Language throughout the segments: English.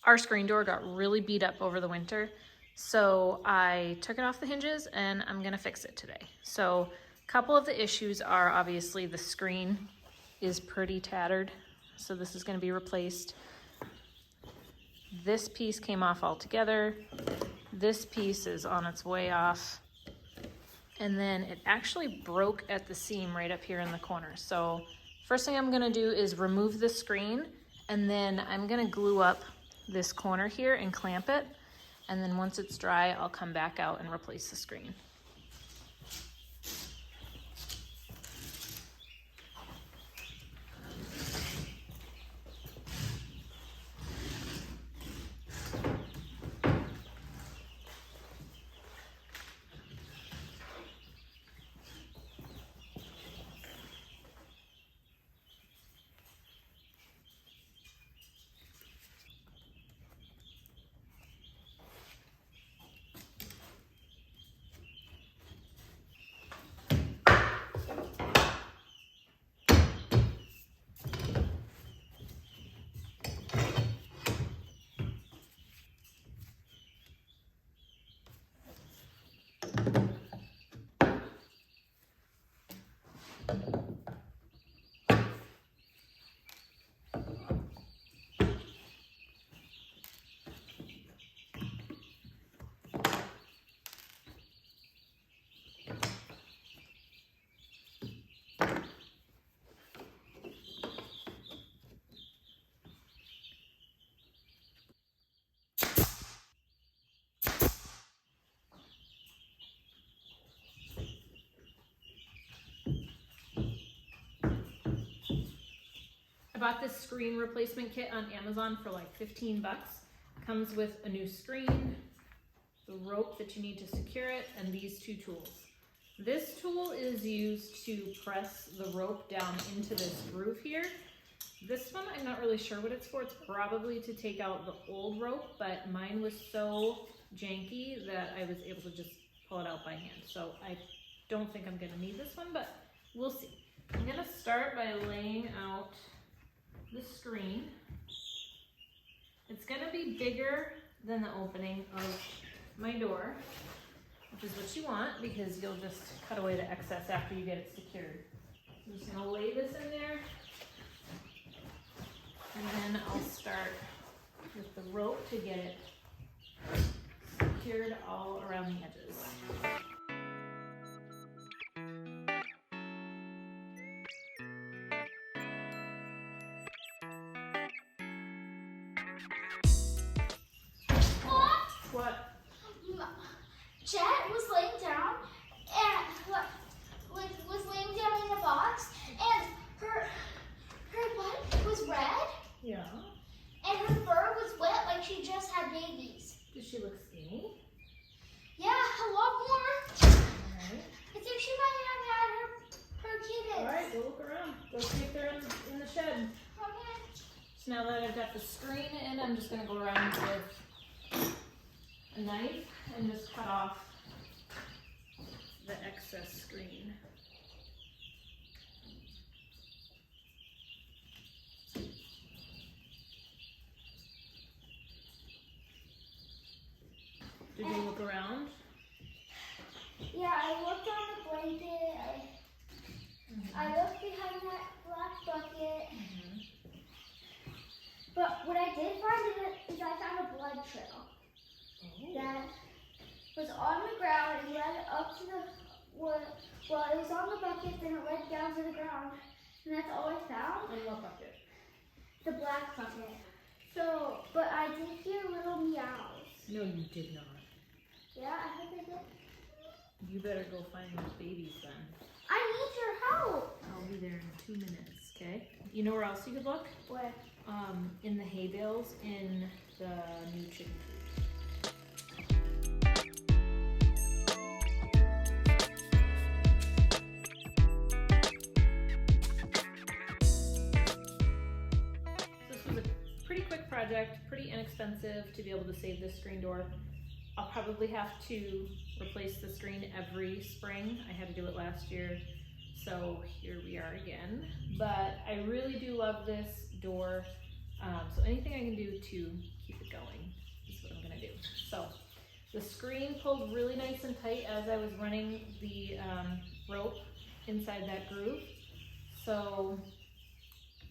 Our screen door got really beat up over the winter, so I took it off the hinges and I'm gonna fix it today. So a couple of the issues are obviously the screen is pretty tattered, so this is gonna be replaced. This piece came off altogether. This piece is on its way off. And then it actually broke at the seam right up here in the corner. So first thing I'm gonna do is remove the screen, and then I'm gonna glue up this corner here and clamp it. And then once it's dry, I'll come back out and replace the screen. I bought this screen replacement kit on Amazon for like 15 bucks. Comes with a new screen, the rope that you need to secure it, and these two tools. This tool is used to press the rope down into this groove here. This one, I'm not really sure what it's for. It's probably to take out the old rope, but mine was so janky that I was able to just pull it out by hand. So I don't think I'm gonna need this one, but we'll see. I'm gonna start by laying out the screen. It's gonna be bigger than the opening of my door, which is what you want because you'll just cut away the excess after you get it secured. I'm just gonna lay this in there, and then I'll start with the rope to get it secured all around the edges. What? Jet was laying down and was laying down in a box, and her butt was red. Yeah. And her fur was wet, like she just had babies. Does she look skinny? Yeah, a lot more. Alright. I think she might have had her kittens. Alright, go look around. Go see if they're in the shed. Okay. So now that I've got the screen in, I'm just gonna go around with a knife and just cut off the excess screen. Did you look around? Yeah, I looked on the blanket. I looked behind that black bucket. But what I did find is I found a blood trail. That was on the ground and led up to the wood. Well, it was on the bucket, then it led down to the ground. And that's all I found. On what bucket? The black bucket. So, but I did hear little meows. No, you did not. Yeah, I think I did. You better go find those babies then. I need your help. I'll be there in 2 minutes, okay? You know where else you could look? Where? In the hay bales in the new chicken coop. This was a pretty quick project, pretty inexpensive to be able to save this screen door. I'll probably have to replace the screen every spring. I had to do it last year, so here we are again. But I really do love this door, so anything I can do to keep it going, is what I'm gonna do. So the screen pulled really nice and tight as I was running the rope inside that groove. So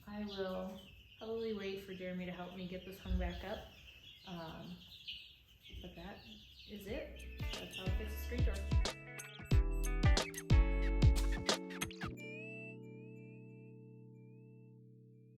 I will probably wait for Jeremy to help me get this hung back up. But that is it. That's how I fix a screen door.